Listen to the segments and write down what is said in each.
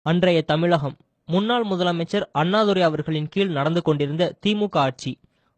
அன்றைய தமிழகம் முன்னாள் முதலமைச்சர் அண்ணாதுரை அவர்களின் கீழ் நடந்து கொண்டிருந்த திமுக ஆட்சி.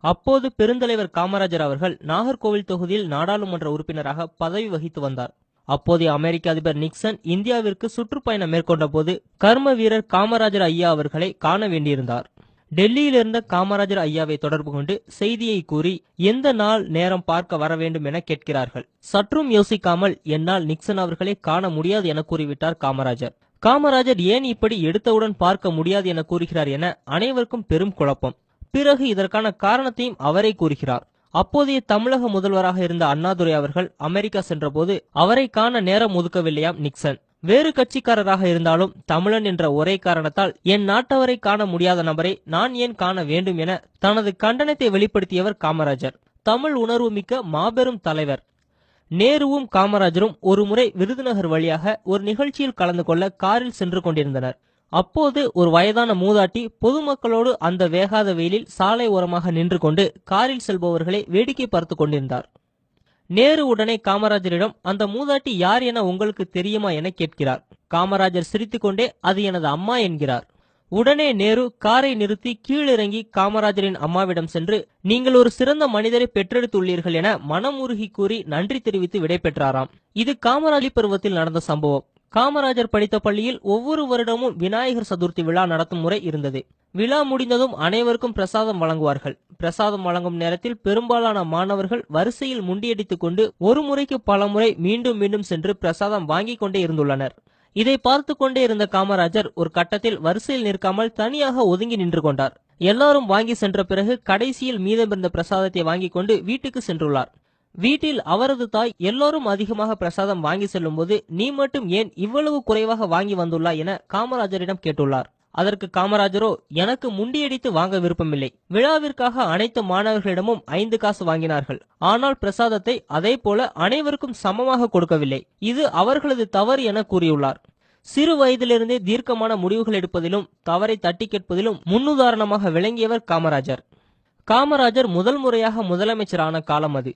அப்போது பெருந்தலைவர் காமராஜர் அவர்கள் நாகர்கோவில் தொகுதியில் நாடாளுமன்ற உறுப்பினராக பதவி வகித்து வந்தார். அப்போதைய அமெரிக்க அதிபர் நிக்சன் இந்தியாவிற்கு சுற்றுப்பயணம் மேற்கொண்ட போது கர்ம வீரர் காமராஜர் ஐயா அவர்களை காண வேண்டியிருந்தார். டெல்லியில் இருந்த காமராஜர் ஐயாவை தொடர்பு கொண்டு செய்தியை கூறி எந்த நாள் நேரம் பார்க்க வர வேண்டும் என கேட்கிறார்கள். சற்றும் யோசிக்காமல் என்னால் நிக்சன் அவர்களை காண முடியாது என கூறிவிட்டார் காமராஜர். காமராஜர் ஏன் இப்படி எடுத்தவுடன் பார்க்க முடியாது என கூறுகிறார் என அனைவருக்கும் பெரும் குழப்பம். பிறகு இதற்கான காரணத்தையும் அவரே கூறுகிறார். அப்போதைய தமிழக முதல்வராக இருந்த அண்ணாதுரை அவர்கள் அமெரிக்கா சென்றபோது அவரை காண நேரம் ஒதுக்கவில்லையாம் நிக்சன். வேறு கட்சிக்காரராக இருந்தாலும் தமிழன் என்ற ஒரே காரணத்தால் என் நாட்டவரை காண முடியாத நபரை நான் ஏன் காண வேண்டும் என தனது கண்டனத்தை வெளிப்படுத்தியவர் காமராஜர். தமிழ் உணர்வு மிக்க மாபெரும் தலைவர். நேருவும் காமராஜரும் ஒருமுறை விருதுநகர் வழியாக ஒரு நிகழ்ச்சியில் கலந்து கொள்ள காரில் சென்று கொண்டிருந்தனர். அப்போது ஒரு வயதான மூதாட்டி பொதுமக்களோடு அந்த வேகாத வெயிலில் சாலை ஓரமாக நின்று கொண்டு காரில் செல்பவர்களை வேடிக்கை பார்த்து கொண்டிருந்தார். நேரு உடனே காமராஜரிடம் அந்த மூதாட்டி யார் என உங்களுக்கு தெரியுமா என கேட்கிறார். காமராஜர் சிரித்துக்கொண்டே அது எனது அம்மா என்கிறார். உடனே நேரு காரை நிறுத்தி கீழிறங்கி காமராஜரின் அம்மாவிடம் சென்று நீங்கள் ஒரு சிறந்த மனிதரை பெற்றெடுத்துள்ளீர்கள் என மனமுருகி கூறி நன்றி தெரிவித்து விடை பெற்றாராம். இது காமராஜர் பருவத்தில் நடந்த சம்பவம். காமராஜர் படித்த பள்ளியில் ஒவ்வொரு வருடமும் விநாயகர் சதுர்த்தி விழா நடத்தும் முறை இருந்தது. விழா முடிந்ததும் அனைவருக்கும் பிரசாதம் வழங்குவார்கள். பிரசாதம் வழங்கும் நேரத்தில் பெரும்பாலான மாணவர்கள் வரிசையில் முண்டியடித்துக் கொண்டு ஒரு முறைக்கு பல முறை மீண்டும் மீண்டும் சென்று பிரசாதம் வாங்கிக் கொண்டே இருந்துள்ளனர். இதை பார்த்து கொண்டே இருந்த காமராஜர் ஒரு கட்டத்தில் வரிசையில் நிற்காமல் தனியாக ஒதுங்கி நின்று கொண்டார். எல்லாரும் வாங்கி சென்ற பிறகு கடைசியில் மீதமிருந்த பிரசாதத்தை வாங்கிக் கொண்டு வீட்டுக்கு சென்றுள்ளார். வீட்டில் அவரது தாய் எல்லோரும் அதிகமாக பிரசாதம் வாங்கி செல்லும் போது நீ மட்டும் ஏன் இவ்வளவு குறைவாக வாங்கி வந்துள்ளாய் என காமராஜரிடம் கேட்டுள்ளார். அதற்கு காமராஜரோ எனக்கு முண்டியடித்து வாங்க விருப்பமில்லை. விழாவிற்காக அனைத்து மாணவர்களிடமும் 5 காசு வாங்கினார்கள். ஆனால் பிரசாதத்தை அதே போல அனைவருக்கும் சமமாக கொடுக்கவில்லை. இது அவர்களது தவறு என கூறியுள்ளார். சிறு வயதிலிருந்தே தீர்க்கமான முடிவுகள் எடுப்பதிலும் தவறை தட்டி கேட்பதிலும் முன்னுதாரணமாக விளங்கியவர் காமராஜர். காமராஜர் முதல் முறையாக முதலமைச்சரான காலம் அது.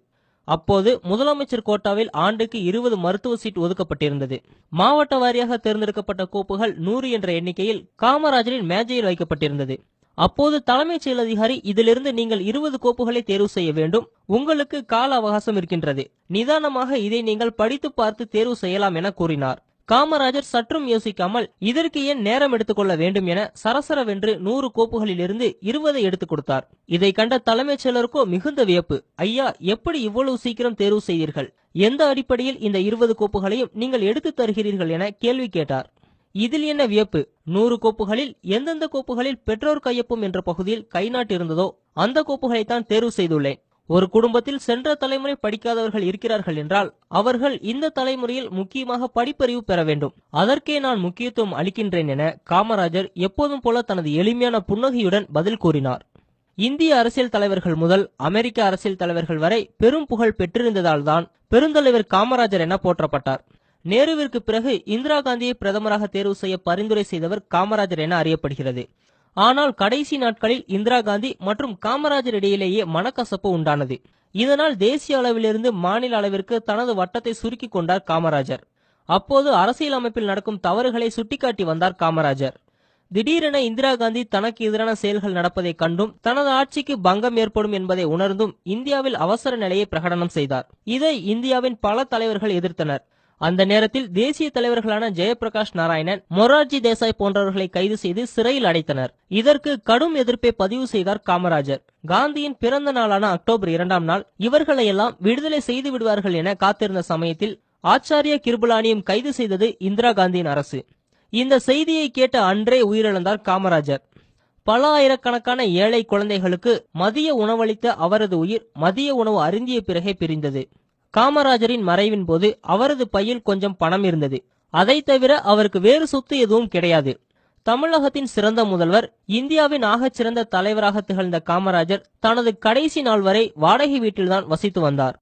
அப்போது முதலமைச்சர் கோட்டாவில் ஆண்டுக்கு 20 மருத்துவ சீட் ஒதுக்கப்பட்டிருந்தது. மாவட்ட வாரியாக தேர்ந்தெடுக்கப்பட்ட கோப்புகள் 100 என்ற எண்ணிக்கையில் காமராஜரின் மேஜையில் வைக்கப்பட்டிருந்தது. அப்போது தலைமைச் செயல் அதிகாரி இதிலிருந்து நீங்கள் 20 கோப்புகளை தேர்வு செய்ய வேண்டும். உங்களுக்கு கால அவகாசம் இருக்கின்றது. நிதானமாக இதை நீங்கள் படித்து பார்த்து தேர்வு செய்யலாம் என கூறினார். காமராஜர் சற்றும் யோசிக்காமல் இதற்கு ஏன் நேரம் எடுத்துக்கொள்ள வேண்டும் என சரசரவென்று 100 கோப்புகளில் இருந்து 20 எடுத்துக் கொடுத்தார். இதை கண்ட தலைமைச் செயலருக்கோ மிகுந்த வியப்பு. ஐயா, எப்படி இவ்வளவு சீக்கிரம் தேர்வு செய்தீர்கள்? எந்த அடிப்படையில் இந்த 20 கோப்புகளையும் நீங்கள் எடுத்து தருகிறீர்கள் என கேள்வி கேட்டார். இதில் என்ன வியப்பு? 100 கோப்புகளில் எந்தெந்த கோப்புகளில் பெற்றோர் கையொப்பம் என்ற பகுதியில் கைநாட்டு இருந்ததோ அந்த கோப்புகளைத்தான் தேர்வு செய்துள்ளேன். ஒரு குடும்பத்தில் சென்ற தலைமுறை படிக்காதவர்கள் இருக்கிறார்கள் என்றால் அவர்கள் இந்த தலைமுறையில் முக்கியமாக படிப்பறிவு பெற வேண்டும். அதற்கே நான் முக்கியத்துவம் அளிக்கின்றேன் என காமராஜர் எப்போதும் போல தனது எளிமையான புன்னகையுடன் பதில் கூறினார். இந்திய அரசியல் தலைவர்கள் முதல் அமெரிக்க அரசியல் தலைவர்கள் வரை பெரும் புகழ் பெற்றிருந்ததால் தான் பெருந்தலைவர் காமராஜர் என போற்றப்பட்டார். நேருவிற்கு பிறகு இந்திரா காந்தியை பிரதமராக தேர்வு செய்ய பரிந்துரை செய்தவர் காமராஜர் என அறியப்படுகிறது. ஆனால் கடைசி நாட்களில் இந்திரா காந்தி மற்றும் காமராஜர் இடையிலேயே மனக்கசப்பு உண்டானது. இதனால் தேசிய அளவிலிருந்து மாநில அளவிற்கு தனது வட்டத்தை சுருக்கி கொண்டார் காமராஜர். அப்போது அரசியல் அமைப்பில் நடக்கும் தவறுகளை சுட்டிக்காட்டி வந்தார் காமராஜர். திடீரென இந்திரா காந்தி தனக்கு எதிரான செயல்கள் நடப்பதை கண்டும் தனது ஆட்சிக்கு பங்கம் ஏற்படும் என்பதை உணர்ந்தும் இந்தியாவில் அவசர நிலையை பிரகடனம் செய்தார். இதை இந்தியாவின் பல தலைவர்கள் எதிர்த்தனர். அந்த நேரத்தில் தேசிய தலைவர்களான ஜெயபிரகாஷ் நாராயணன், மொரார்ஜி தேசாய் போன்றவர்களை கைது செய்து சிறையில் அடைத்தனர். இதற்கு கடும் எதிர்ப்பை பதிவு செய்தார் காமராஜர். காந்தியின் பிறந்த நாளான அக்டோபர் 2ஆம் நாள் இவர்களையெல்லாம் விடுதலை செய்து விடுவார்கள் என காத்திருந்த சமயத்தில் ஆச்சாரிய கிருபலானியும் கைது செய்தது இந்திரா காந்தியின் அரசு. இந்த செய்தியை கேட்ட அன்றே உயிரிழந்தார் காமராஜர். பல ஆயிரக்கணக்கான ஏழை குழந்தைகளுக்கு மதிய உணவளித்த அவரது உயிர் மதிய உணவு அருந்திய பிறகே பிரிந்தது. காமராஜரின் மறைவின் போது அவரது பையில் கொஞ்சம் பணம் இருந்தது. அதை தவிர அவருக்கு வேறு சொத்து எதுவும் கிடையாது. தமிழகத்தின் சிறந்த முதல்வர், இந்தியாவின் ஆகச் சிறந்த தலைவராக திகழ்ந்த காமராஜர் தனது கடைசி நாள் வரை வாடகை வீட்டில்தான் வசித்து வந்தார்.